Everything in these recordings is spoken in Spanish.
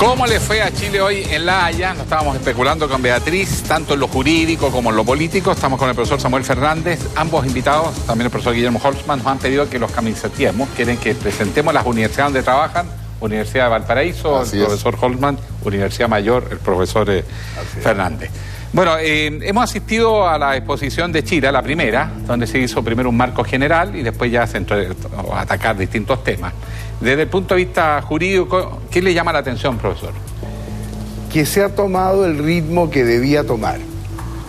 ¿Cómo le fue a Chile hoy en La Haya? Nos estábamos especulando con Beatriz, tanto en lo jurídico como en lo político. Estamos con el profesor Samuel Fernández, ambos invitados, también el profesor Guillermo Holtzman. Nos han pedido que los camisetiemos, quieren que presentemos las universidades donde trabajan. Universidad de Valparaíso, así el profesor Holtzman, Universidad Mayor, el profesor Fernández. Bueno, hemos asistido a la exposición de Chile, la primera, donde se hizo primero un marco general y después ya se entró a atacar distintos temas. Desde el punto de vista jurídico, ¿qué le llama la atención, profesor? Que se ha tomado el ritmo que debía tomar.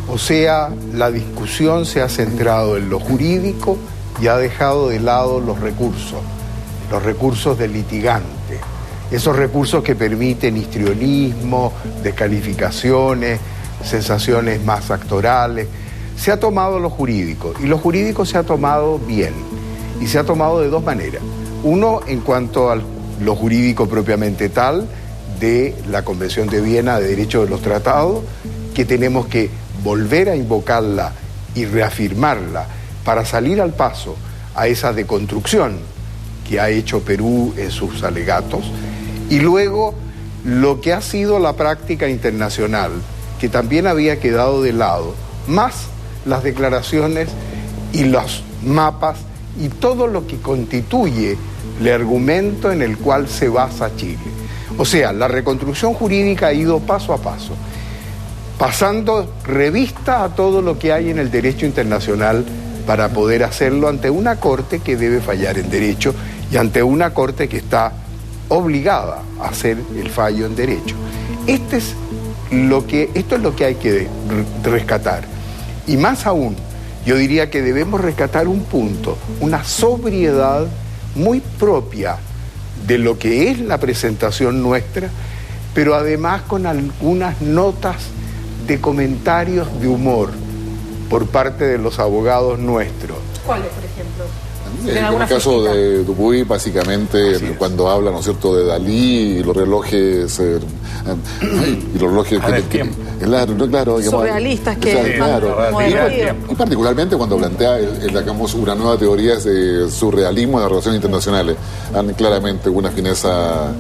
O sea, la discusión se ha centrado en lo jurídico y ha dejado de lado los recursos del litigante. Esos recursos que permiten histrionismo, descalificaciones, sensaciones más actorales. Se ha tomado lo jurídico, y lo jurídico se ha tomado bien, y se ha tomado de dos maneras. Uno, en cuanto a lo jurídico propiamente tal, de la Convención de Viena de Derechos de los Tratados, que tenemos que volver a invocarla y reafirmarla para salir al paso a esa deconstrucción que ha hecho Perú en sus alegatos, y luego lo que ha sido la práctica internacional, que también había quedado de lado, más las declaraciones y los mapas y todo lo que constituye el argumento en el cual se basa Chile. O sea, la reconstrucción jurídica ha ido paso a paso, pasando revista a todo lo que hay en el derecho internacional para poder hacerlo ante una corte que debe fallar en derecho y ante una corte que está obligada a hacer el fallo en derecho. Esto es lo que hay que rescatar. Y más aún, yo diría que debemos rescatar un punto, una sobriedad muy propia de lo que es la presentación nuestra, pero además con algunas notas de comentarios de humor por parte de los abogados nuestros. ¿Cuáles, por ejemplo? En el caso de Dupuy, básicamente, cuando habla, ¿no es cierto?, de Dalí y los relojes... y los relojes... Claro, surrealistas que... Claro. Y particularmente cuando plantea, digamos, una nueva teoría de surrealismo en las relaciones internacionales. Claramente una fineza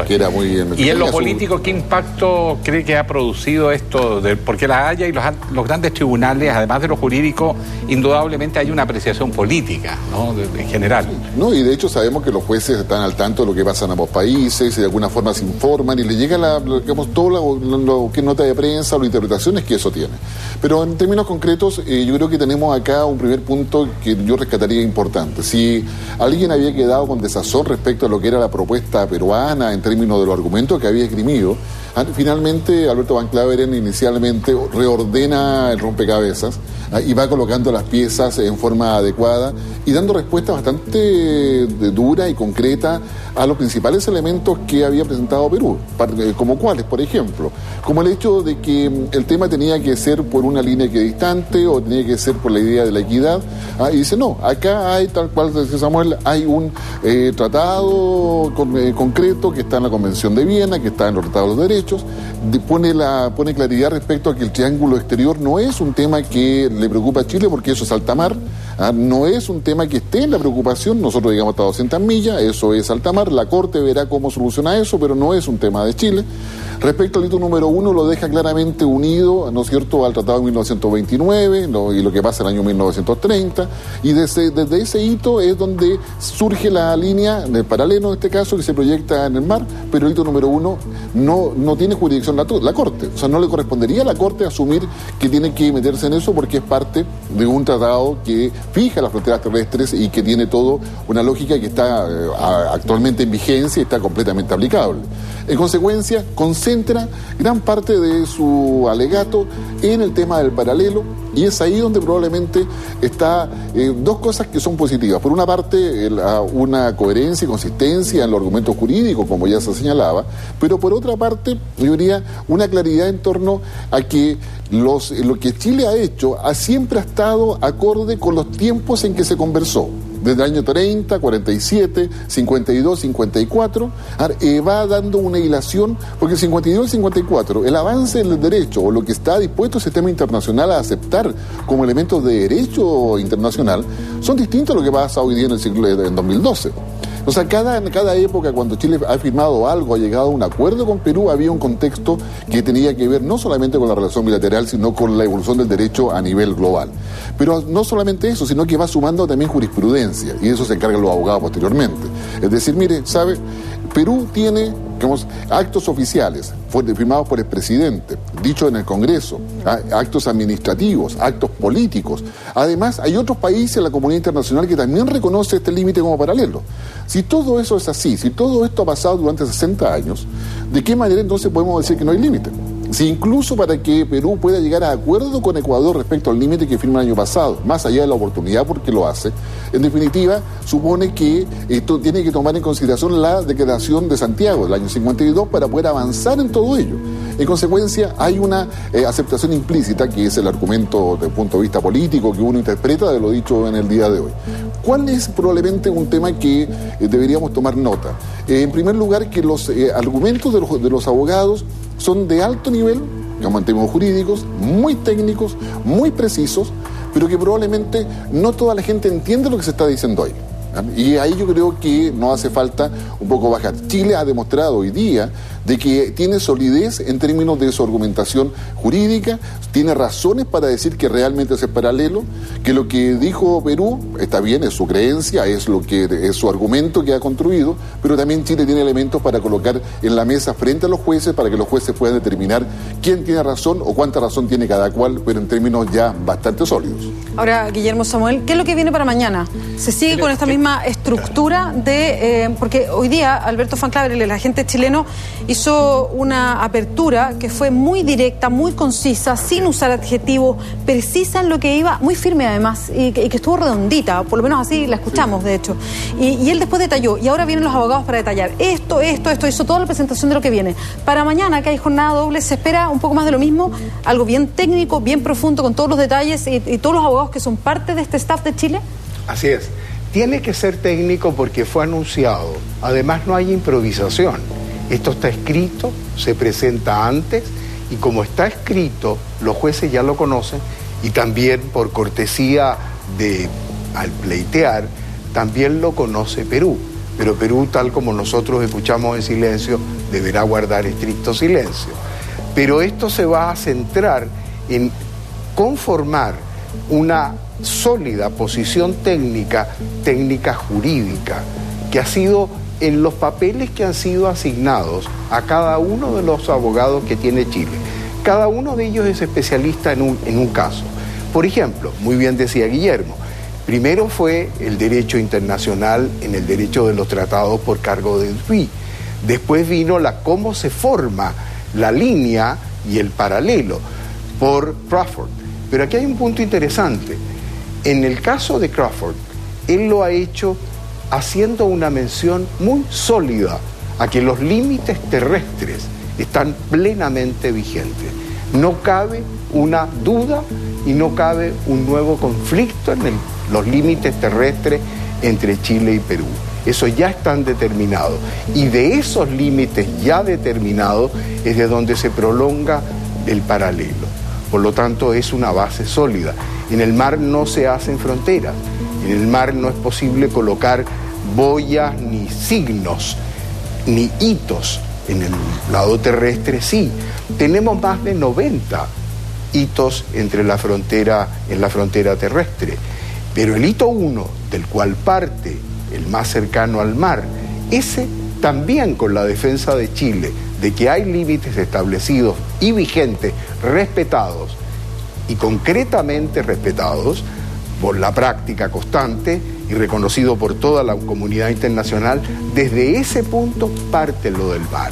que era muy... ¿Y en lo político qué impacto cree que ha producido esto? Porque La Haya y los grandes tribunales, además de lo jurídico, indudablemente hay una apreciación política, ¿no? En general. No, y de hecho sabemos que los jueces están al tanto de lo que pasa en ambos países y de alguna forma se informan y le llega digamos, todo lo que nota de prensa o las interpretaciones que eso tiene. Pero en términos concretos, yo creo que tenemos acá un primer punto que yo rescataría importante. Si alguien había quedado con desazón respecto a lo que era la propuesta peruana en términos de los argumentos que había esgrimido, finalmente Alberto Van Claveren inicialmente reordena el rompecabezas y va colocando las piezas en forma adecuada y dando respuesta bastante dura y concreta a los principales elementos que había presentado Perú, como cuáles, por ejemplo, como el hecho de que el tema tenía que ser por una línea equidistante o tenía que ser por la idea de la equidad, y dice no, acá hay, tal cual decía Samuel, hay un tratado concreto que está en la Convención de Viena, que está en los tratados de los derechos, pone claridad respecto a que el triángulo exterior no es un tema que le preocupa a Chile porque eso es alta mar, no es un tema que esté en la preocupación, nosotros digamos hasta 200 millas, eso es alta mar, la Corte verá cómo soluciona eso, pero no es un tema de Chile. Respecto al hito número 1, lo deja claramente unido, ¿no es cierto?, al Tratado de 1929 y lo que pasa en el año 1930, y desde ese hito es donde surge la línea de paralelo, en este caso, que se proyecta en el mar, pero el hito número 1 no tiene jurisdicción la Corte, o sea, no le correspondería a la Corte asumir que tiene que meterse en eso porque es parte de un tratado que fija las fronteras terrestres y que tiene todo una lógica que está actualmente en vigencia y está completamente aplicable. En consecuencia, concentra gran parte de su alegato en el tema del paralelo y es ahí donde probablemente está dos cosas que son positivas. Por una parte, una coherencia y consistencia en los argumentos jurídicos, como ya se señalaba, pero por otra parte, yo diría, una claridad en torno a que lo que Chile ha hecho siempre ha estado acorde con los tiempos en que se conversó. Desde el año 30, 47, 52, 54, va dando una hilación, porque el 52 y el 54, el avance en el derecho, o lo que está dispuesto el sistema internacional a aceptar como elementos de derecho internacional, son distintos a lo que pasa hoy día en 2012. O sea, cada época cuando Chile ha firmado algo, ha llegado a un acuerdo con Perú, había un contexto que tenía que ver no solamente con la relación bilateral, sino con la evolución del derecho a nivel global. Pero no solamente eso, sino que va sumando también jurisprudencia, y eso se encargan los abogados posteriormente. Es decir, mire, ¿sabe? Perú tiene, digamos, actos oficiales firmados por el presidente, dicho en el Congreso, actos administrativos, actos políticos. Además, hay otros países en la comunidad internacional que también reconoce este límite como paralelo. Si todo eso es así, si todo esto ha pasado durante 60 años, ¿de qué manera entonces podemos decir que no hay límite? Si incluso para que Perú pueda llegar a acuerdo con Ecuador respecto al límite que firma el año pasado, más allá de la oportunidad porque lo hace, en definitiva supone que esto tiene que tomar en consideración la Declaración de Santiago del año 52 para poder avanzar en todo ello. En consecuencia, hay una aceptación implícita, que es el argumento desde el punto de vista político que uno interpreta de lo dicho en el día de hoy. ¿Cuál es probablemente un tema que deberíamos tomar nota? En primer lugar, que los argumentos de los abogados son de alto nivel, digamos, en términos jurídicos, muy técnicos, muy precisos, pero que probablemente no toda la gente entiende lo que se está diciendo ahí. Y ahí yo creo que no hace falta un poco bajar. Chile ha demostrado hoy día de que tiene solidez en términos de su argumentación jurídica, tiene razones para decir que realmente es paralelo, que lo que dijo Perú está bien, es su creencia, es lo que es su argumento que ha construido, pero también Chile tiene elementos para colocar en la mesa frente a los jueces para que los jueces puedan determinar quién tiene razón o cuánta razón tiene cada cual, pero en términos ya bastante sólidos. Ahora, Guillermo Samuel, ¿qué es lo que viene para mañana? ¿Se sigue con esta misma estructura de...? Porque hoy día Alberto Fanclaver, el agente chileno, hizo una apertura que fue muy directa, muy concisa, sin usar adjetivos, precisa en lo que iba, muy firme además, y que estuvo redondita, por lo menos así la escuchamos, de hecho. Y él después detalló, y ahora vienen los abogados para detallar esto, hizo toda la presentación de lo que viene. Para mañana, que hay jornada doble, se espera un poco más de lo mismo, algo bien técnico, bien profundo, con todos los detalles y todos los abogados que son parte de este staff de Chile. Así es. Tiene que ser técnico porque fue anunciado. Además, no hay improvisación. Esto está escrito, se presenta antes, y como está escrito, los jueces ya lo conocen, y también por cortesía al pleitear, también lo conoce Perú. Pero Perú, tal como nosotros escuchamos en silencio, deberá guardar estricto silencio. Pero esto se va a centrar en conformar una sólida posición técnica jurídica, que ha sido en los papeles que han sido asignados a cada uno de los abogados que tiene Chile. Cada uno de ellos es especialista en un caso. Por ejemplo, muy bien decía Guillermo, primero fue el derecho internacional en el derecho de los tratados por cargo de Dupuy. Después vino cómo se forma la línea y el paralelo por Crawford. Pero aquí hay un punto interesante. En el caso de Crawford, él lo ha hecho haciendo una mención muy sólida a que los límites terrestres están plenamente vigentes. No cabe una duda y no cabe un nuevo conflicto en los límites terrestres entre Chile y Perú. Eso ya están determinados. Y de esos límites ya determinados es de donde se prolonga el paralelo. Por lo tanto, es una base sólida. En el mar no se hacen fronteras. En el mar no es posible colocar boyas, ni signos, ni hitos. En el lado terrestre sí. Tenemos más de 90 hitos en la frontera terrestre. Pero el hito 1, del cual parte el más cercano al mar, ese también con la defensa de Chile, de que hay límites establecidos y vigentes, respetados, y concretamente respetados por la práctica constante y reconocido por toda la comunidad internacional, desde ese punto parte lo del mar.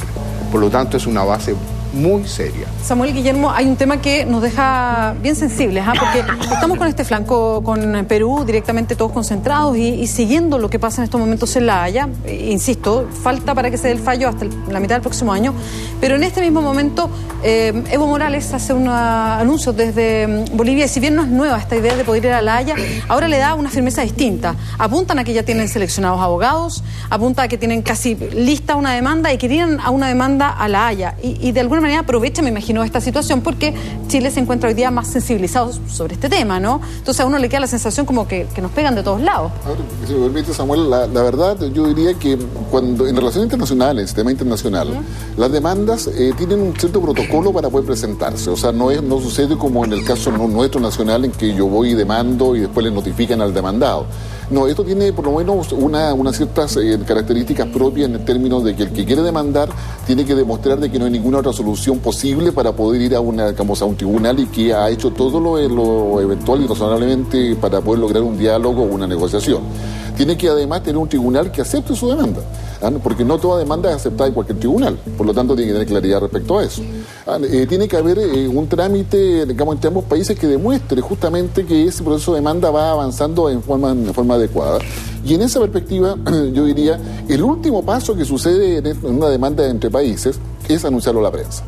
Por lo tanto, es una base muy seria. Samuel, Guillermo, hay un tema que nos deja bien sensibles, porque estamos con este flanco con Perú directamente todos concentrados y siguiendo lo que pasa en estos momentos en La Haya. Insisto, falta para que se dé el fallo hasta la mitad del próximo año, pero en este mismo momento Evo Morales hace un anuncio desde Bolivia, y si bien no es nueva esta idea de poder ir a La Haya, ahora le da una firmeza distinta. Apuntan a que ya tienen seleccionados abogados, apunta a que tienen casi lista una demanda y que irían a una demanda a La Haya, y de alguna manera aprovecha, me imagino, esta situación porque Chile se encuentra hoy día más sensibilizado sobre este tema, ¿no? Entonces a uno le queda la sensación como que nos pegan de todos lados. Ahora, si me permite, Samuel, la verdad, yo diría que cuando en relaciones internacionales, sistema internacional, las demandas tienen un cierto protocolo para poder presentarse. O sea, no sucede como en el caso nuestro nacional, en que yo voy y demando y después le notifican al demandado. No, esto tiene por lo menos unas ciertas características propias en términos de que el que quiere demandar tiene que demostrar de que no hay ninguna otra solución posible para poder ir a un tribunal y que ha hecho todo lo eventual y razonablemente para poder lograr un diálogo o una negociación. Tiene que además tener un tribunal que acepte su demanda, porque no toda demanda es aceptada en cualquier tribunal, por lo tanto tiene que tener claridad respecto a eso. Tiene que haber un trámite, digamos, entre ambos países que demuestre justamente que ese proceso de demanda va avanzando en forma adecuada. Y en esa perspectiva, yo diría, el último paso que sucede en una demanda entre países es anunciarlo a la prensa.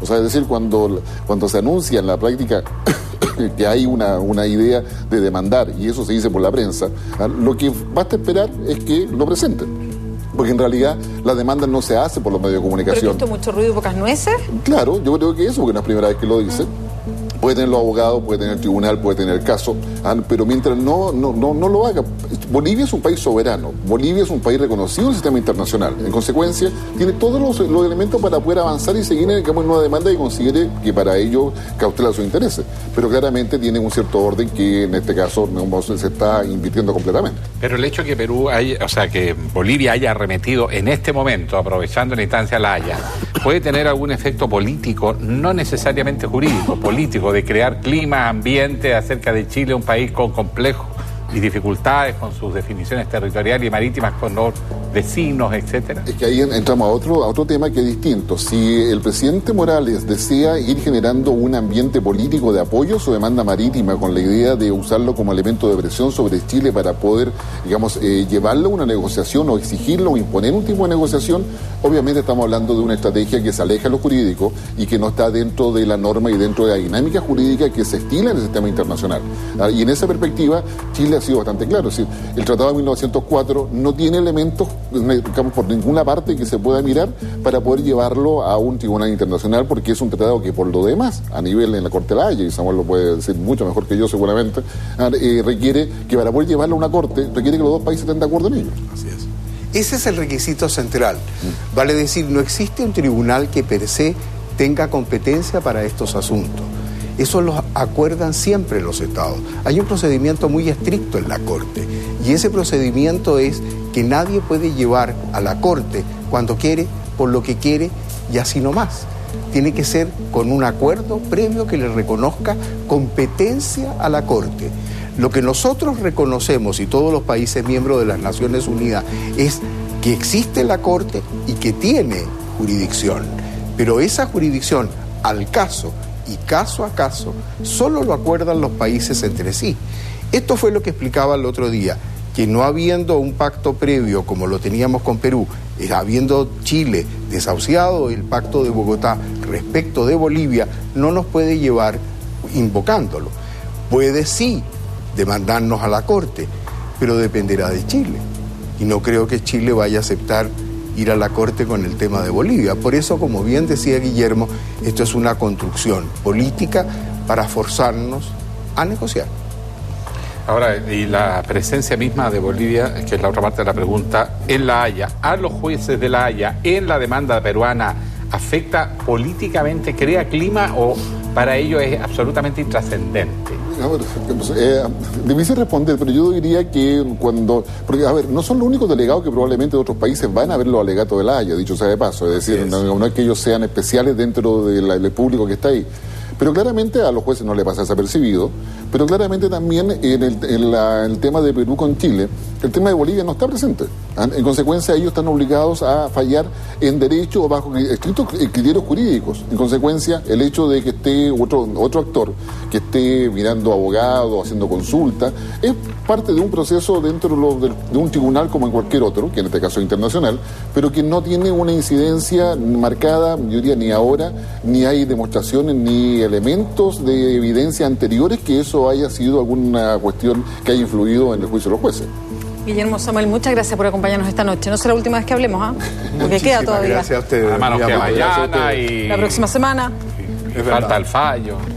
O sea, es decir, cuando se anuncia en la práctica que hay una idea de demandar y eso se dice por la prensa, lo que basta esperar es que lo presenten. Porque en realidad la demanda no se hace por los medios de comunicación. ¿Pero esto mucho ruido y pocas nueces? Claro, yo creo que eso, porque no es la primera vez que lo dice. Puede tener los abogados, puede tener el tribunal, puede tener el caso, pero mientras no lo haga. Bolivia es un país soberano, Bolivia es un país reconocido en el sistema internacional. En consecuencia, tiene todos los elementos para poder avanzar y seguir en una demanda y considere que para ello cautela sus intereses. Pero claramente tiene un cierto orden que en este caso se está invirtiendo completamente. Pero el hecho de que que Bolivia haya arremetido en este momento, aprovechando la instancia de La Haya, puede tener algún efecto político, no necesariamente jurídico, político, de crear clima, ambiente acerca de Chile, un país con complejos y dificultades con sus definiciones territoriales y marítimas con los vecinos, etcétera. Es que ahí entramos a otro tema que es distinto. Si el presidente Morales desea ir generando un ambiente político de apoyo a su demanda marítima con la idea de usarlo como elemento de presión sobre Chile para poder, llevarlo a una negociación o exigirlo o imponer un tipo de negociación, obviamente estamos hablando de una estrategia que se aleja de lo jurídico y que no está dentro de la norma y dentro de la dinámica jurídica que se estila en el sistema internacional. Y en esa perspectiva, Chile ha sido bastante claro. Es decir, el Tratado de 1904 no tiene elementos, por ninguna parte que se pueda mirar para poder llevarlo a un tribunal internacional, porque es un tratado que por lo demás, a nivel en la Corte de La Haya, y Samuel lo puede decir mucho mejor que yo seguramente, requiere que para poder llevarlo a una corte, requiere que los dos países estén de acuerdo en ello. Así es. Ese es el requisito central. Vale decir, no existe un tribunal que per se tenga competencia para estos asuntos. Eso lo acuerdan siempre los estados. Hay un procedimiento muy estricto en la Corte y ese procedimiento es que nadie puede llevar a la Corte cuando quiere, por lo que quiere y así nomás. Tiene que ser con un acuerdo previo que le reconozca competencia a la Corte. Lo que nosotros reconocemos y todos los países miembros de las Naciones Unidas es que existe la Corte y que tiene jurisdicción, pero esa jurisdicción al caso y caso a caso solo lo acuerdan los países entre sí. Esto fue lo que explicaba el otro día, que no habiendo un pacto previo como lo teníamos con Perú, habiendo Chile desahuciado el pacto de Bogotá respecto de Bolivia, no nos puede llevar invocándolo. Puede sí demandarnos a la Corte, pero dependerá de Chile. Y no creo que Chile vaya a aceptar ir a la Corte con el tema de Bolivia. Por eso, como bien decía Guillermo, esto es una construcción política para forzarnos a negociar. Ahora, y la presencia misma de Bolivia, que es la otra parte de la pregunta, en La Haya, a los jueces de La Haya, en la demanda peruana, ¿afecta políticamente, crea clima o para ello es absolutamente intrascendente? Difícil responder, pero yo diría que porque no son los únicos delegados que probablemente de otros países van a ver los alegatos de La Haya, dicho sea de paso, es decir, no es que ellos sean especiales dentro del público que está ahí. Pero claramente a los jueces no les pasa desapercibido, pero claramente también en el tema de Perú con Chile, el tema de Bolivia no está presente. En consecuencia, ellos están obligados a fallar en derecho o bajo estrictos criterios jurídicos. En consecuencia, el hecho de que esté otro actor que esté mirando abogado, haciendo consulta, es parte de un proceso dentro de un tribunal como en cualquier otro, que en este caso es internacional, pero que no tiene una incidencia marcada, yo diría, ni ahora, ni hay demostraciones, ni elementos de evidencia anteriores que eso haya sido alguna cuestión que haya influido en el juicio de los jueces. Guillermo Samuel, muchas gracias por acompañarnos esta noche. No será la última vez que hablemos, ¿ah? Porque Muchísimas queda todavía. Gracias a ustedes. Además nos Muy queda amable. mañana y La próxima semana. Es verdad. falta el fallo.